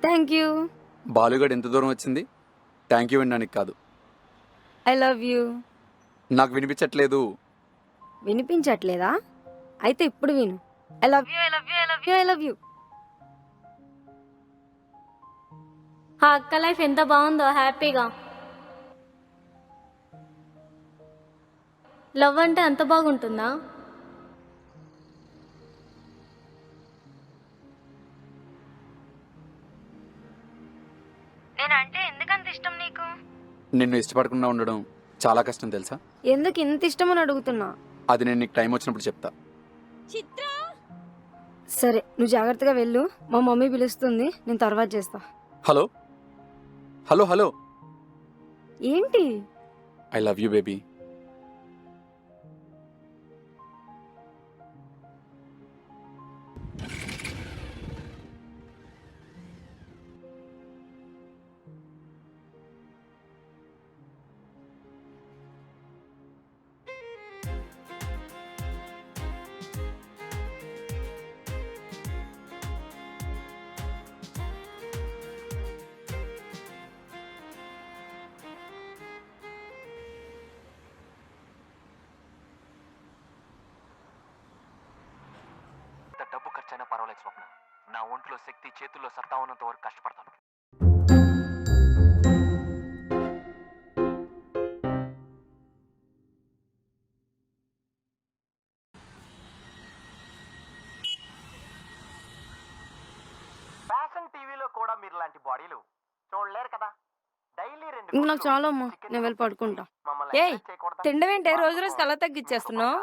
Thank you. బాలుగాడు ఎంత దూరం వచ్చింది థ్యాంక్ యూ వినడానికి కాదు. I love you. నాకు వినిపించట్లేదు. వినిపించట్లేదా? అయితే ఇప్పుడు విను. I love you, I love you, I love you, I love you. ఆ అక్క లైఫ్ ఎంత బాగుందో, హ్యాపీగా. లవ్ అంటే అంత బాగుంటుందా? నేనంటే ఎందుకంత ఇష్టం నీకు? నిన్ను ఇష్టపడకుండా ఉండడం చాలా కష్టం తెలుసా? ఎందుకు ఇంత ఇష్టమని అడుగుతున్నా. అది నేను నీకు టైం వచ్చినప్పుడు చెప్తా. సరే, నువ్వు జాగ్రత్తగా వెళ్ళు. మా మమ్మీ పిలుస్తుంది, నేను తర్వాత చేస్తా. Hello hello hello. ఏంటి? I love you baby. డబ్బు ఖర్చైనా పర్వాలేదు స్వప్న. నా ఒంట్లో శక్తి, చేతుల్లో సత్తా ఉన్నంత వరకు కష్టపడతాను. ఫ్యాషన్ టీవీలో కూడా మీరు లాంటి బాడీలు చూడలేరు కదా. డైలీ ఇంక నాకు చాలా అమ్మా, నేను వెళ్ళి పడుకుంటా. ఏయ్, తిండవేంటే రోజు రోజు తల తగ్గిచ్చేస్తున్నావు?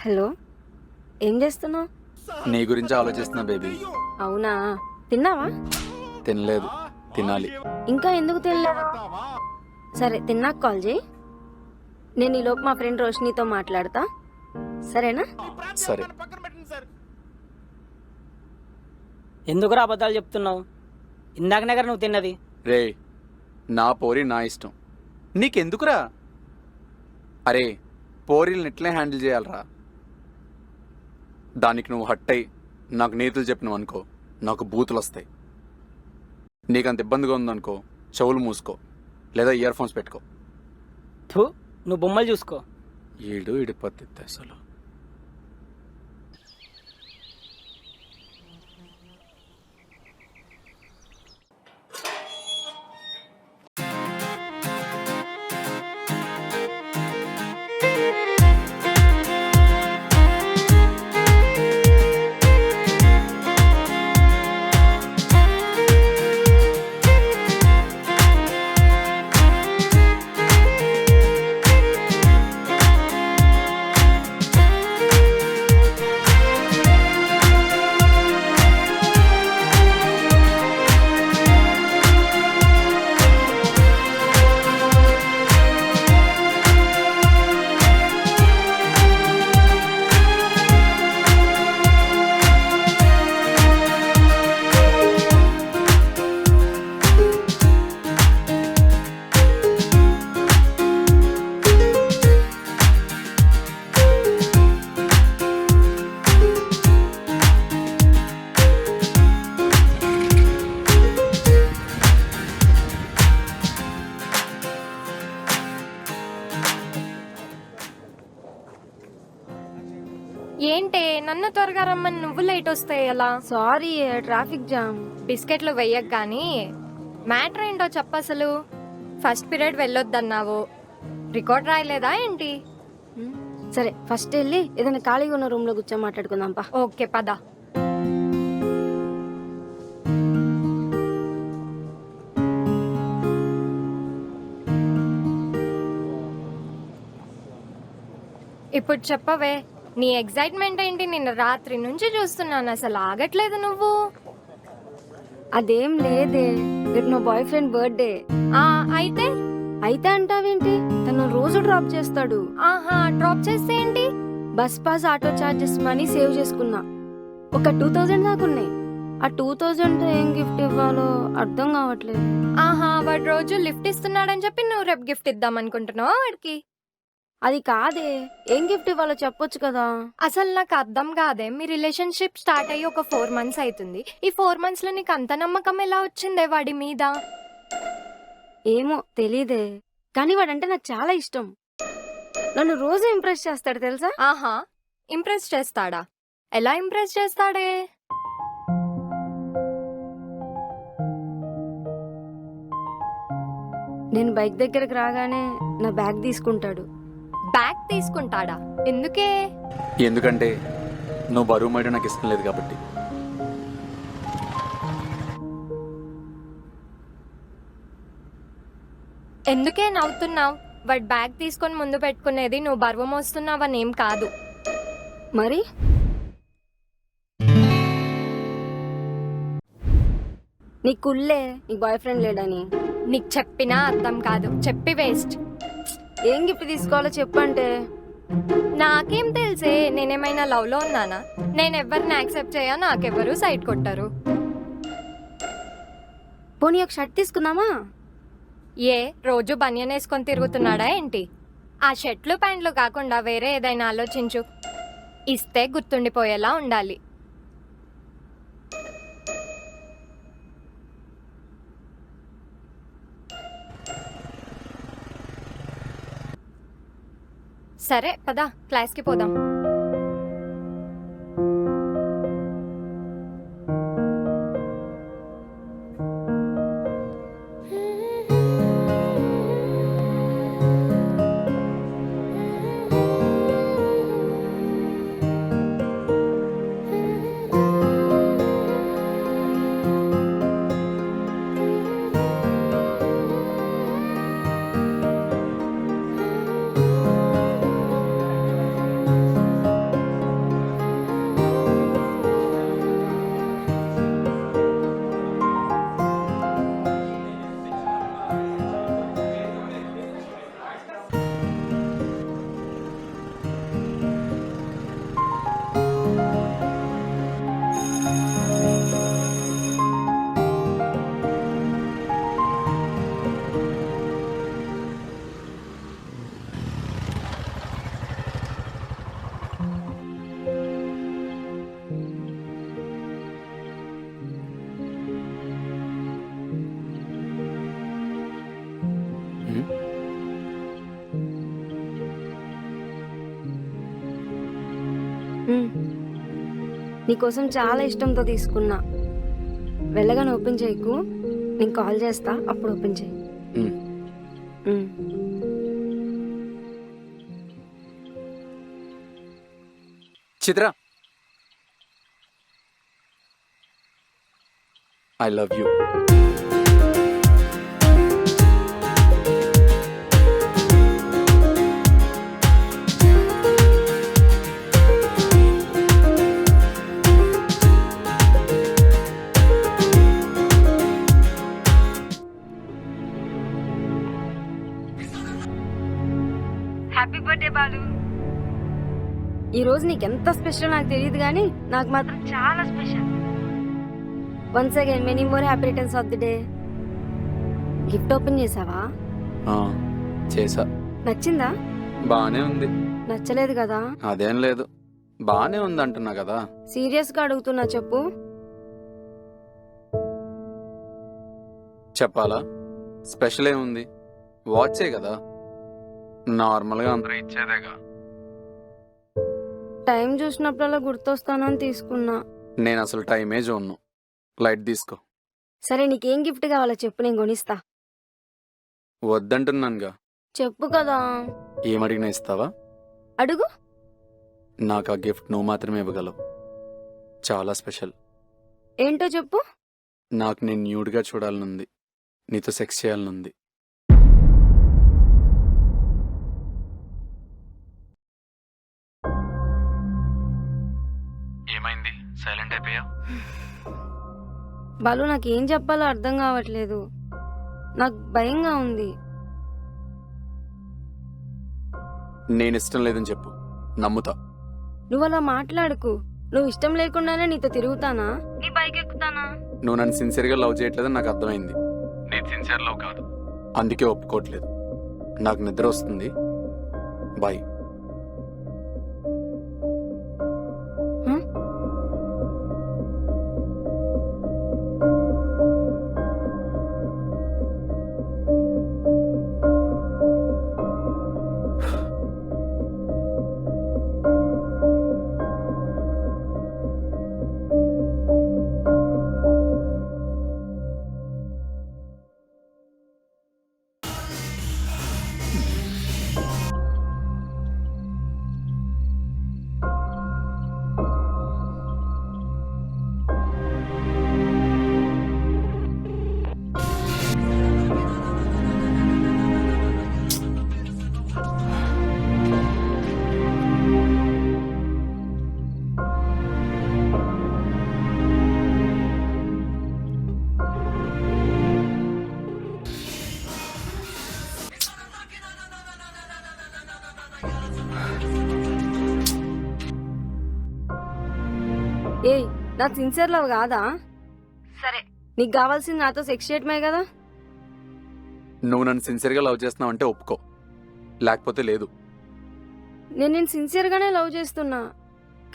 హలో, ఏం చేస్తున్నావు? నీ గురించి ఆలోచిస్తున్నా బేబీ. అవునా, తిన్నావా? తినలేదు, తినాలి. ఇంకా ఎందుకు తినలేదు? సరే, తిన్నాక కాల్ చేయి. నేను ఈలోపు మా ఫ్రెండ్ రోషినితో మాట్లాడతా, సరేనా? సరే. ఎందుకురా అబద్ధాలు చెప్తున్నావు? ఇందాక నగర నువ్వు తిన్నది. రే, నా పోరి నా ఇష్టం, నీకెందుకురా? అరే, పోరీలను ఎట్లే హ్యాండిల్ చేయాలరా? దానికి నువ్వు హట్ అయి నాకు నీతులు చెప్పినావు అనుకో, నాకు బూతులు వస్తాయి. నీకంత ఇబ్బందిగా ఉందనుకో, చెవులు మూసుకో లేదా ఇయర్ ఫోన్స్ పెట్టుకో. థూ, నువ్వు బొమ్మలు చూసుకో. ఈడు ఇడిపోతే అసలు. ఏంటే నన్ను త్వరగా రమ్మని నువ్వు లేట్ వస్తాయి ఎలా? Sorry, traffic jam. బిస్కెట్లు వెయ్యకు కానీ మ్యాటర్ ఏంటో చెప్ప. అసలు ఫస్ట్ పీరియడ్ వెళ్ళొద్దన్నావు, రికార్డ్ రాయలేదా ఏంటి? సరే, ఫస్ట్ వెళ్ళి ఏదైనా ఖాళీగా ఉన్న రూమ్ లో కూర్చొని మాట్లాడుకుందాంపా. ఓకే పద. ఇప్పుడు చెప్పవే, నీ ఎగ్జైట్మెంట్ ఏంటి? నిన్న రాత్రి నుంచి చూస్తున్నాను, అసలు ఆగట్లేదు నువ్వు. అదేం లేదే, రేపు నా బాయ్ ఫ్రెండ్ బర్త్డే. అయితే అయితే అంటావేంటి? తను రోజు డ్రాప్ చేస్తాడు. ఆహా, డ్రాప్ చేస్తే ఏంటి? Bus pass, auto charges money save చేసుకున్నా. ఒక 2000 దాకా ఉన్నాయి. ఆ 2000 ఏం గిఫ్ట్ ఇవ్వాలో అర్థం కావట్లేదు. ఆహా, వాడు రోజు లిఫ్ట్ ఇస్తున్నాడని చెప్పి నువ్వు రేపు గిఫ్ట్ ఇద్దాం అనుకుంటున్నావా వాడికి? అది కాదే, ఏం గిఫ్ట్ ఇవ్వాలో చెప్పొచ్చు కదా. అసలు నాకు అర్థం కాదే, మీ రిలేషన్షిప్ స్టార్ట్ అయ్యి ఒక 4 months అవుతుంది. ఈ 4 months లో నీకు అంత నమ్మకం ఎలా వచ్చిందే వాడి మీద? ఏమో తెలీదే, కానీ వాడంటే నాకు చాలా ఇష్టం. నన్ను రోజు ఇంప్రెస్ చేస్తాడు తెలుసా. ఆహా, ఇంప్రెస్ చేస్తాడా? ఎలా ఇంప్రెస్ చేస్తాడే? నేను బైక్ దగ్గరకు రాగానే నా బ్యాగ్ తీసుకుంటాడు. బ్యాగ్ తీసుకుంటాడా? ఎందుకే? ఎందుకంటే నువ్వు బరువు మైడ నాకు ఇష్టం లేదు కాబట్టి. ఎందుకే నవ్వుతున్నావు? వాడు బ్యాగ్ తీసుకొని ముందు పెట్టుకునేది నువ్వు బరువు మోస్తున్నావని ఏం కాదు. మరి నీ కుళ్ళే నీ బాయ్ ఫ్రెండ్ లేడని. నీకు చెప్పినా అర్థం కాదు, చెప్పి వేస్ట్. ఏం గిఫ్ట్ తీసుకోవాలో చెప్పంటే. నాకేం తెలుసే, నేనేమైనా లవ్ లో ఉన్నానా? నేను ఎవరిని యాక్సెప్ట్ చేయా, నాకెవరు సైడ్ కొట్టారు. పోనీ ఒక షర్ట్ తీసుకుందామా? ఏ రోజు బనియన్ వేసుకొని తిరుగుతున్నాడా ఏంటి? ఆ షర్ట్లు ప్యాంట్లు కాకుండా వేరే ఏదైనా ఆలోచించు. ఇస్తే గుర్తుండిపోయేలా ఉండాలి. సరే పద, క్లాస్కి పోదాం. నీకోసం చాలా ఇష్టంతో తీసుకున్నా. వెళ్ళగానే ఓపెన్ చేయకు, నేను కాల్ చేస్తా, అప్పుడు ఓపెన్ చేయి. Chitra, I love you. Happy birthday Balu. ఈ రోజు నీకు ఎంత స్పెషల్ నాకు తెలియదు, కానీ నాకు మాత్రం చాలా special. Once again many more happy returns of the day. Gift open చేసావా? చేసా. నచ్చిందా? బానే ఉంది. నచ్చలేదు కదా? అదేం లేదు, బానే ఉంది అంటున్నా కదా. సీరియస్ గా అడుగుతున్నా, చెప్పు. చెప్పాలా? స్పెషల్ ఏముంది, వాచే కదా, నార్మల్గా అందరూ ఇచ్చేదేగా. టైం చూసినప్పుడల్లా గుర్తొస్తానని తీసుకున్నా. నేను అసలు టైమే చూడను. లైట్ తీసుకో. సరే, నీకేం గిఫ్ట్ కావాలో చెప్పు, నేను కొనిస్తా. వద్దంటున్నానుగా. చెప్పు కదా. ఏమడిగినా ఇస్తావా? అడుగు. నాకు ఆ గిఫ్ట్ నువ్వు మాత్రమే ఇవ్వగలవు. చాలా స్పెషల్. ఏంటో చెప్పు. నాకు నేను న్యూడ్గా చూడాలనుంది, నీతో సెక్స్ చేయాలనుంది. ఏమైంది, సైలెంట్ అయిపోయా? బాలు, నాకేం చెప్పాలో అర్థం కావట్లేదు. నాకు భయంగా ఉంది. నేను ఇష్టం లేదని చెప్పు, నమ్ముతా. నువ్వు అలా మాట్లాడుకు. నువ్వు ఇష్టం లేకుండానే నీతో తిరుగుతానా, నీ బైక్ ఎక్కుతానా? నువ్వు నన్ను సిన్సియర్గా లవ్ చేయట్లేదని నాకు అర్థమైంది. నీది సిన్సియర్ లవ్ కాదు, అందుకే ఒప్పుకోవట్లేదు. నాకు నిద్ర వస్తుంది, బాయ్. ఏయ్, నా సిన్సియర్ లవ్ కాదా? సరే, నీకు కావాల్సింది నాతో సెక్స్ చేయటమే కదా? నువ్వు నన్ను సిన్సియర్గా లవ్ చేస్తున్నావు అంటే ఒప్పుకో, లేకపోతే లేదు. నేను సిన్సియర్గానే లవ్ చేస్తున్నా,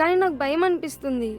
కానీ నాకు భయం అనిపిస్తుంది.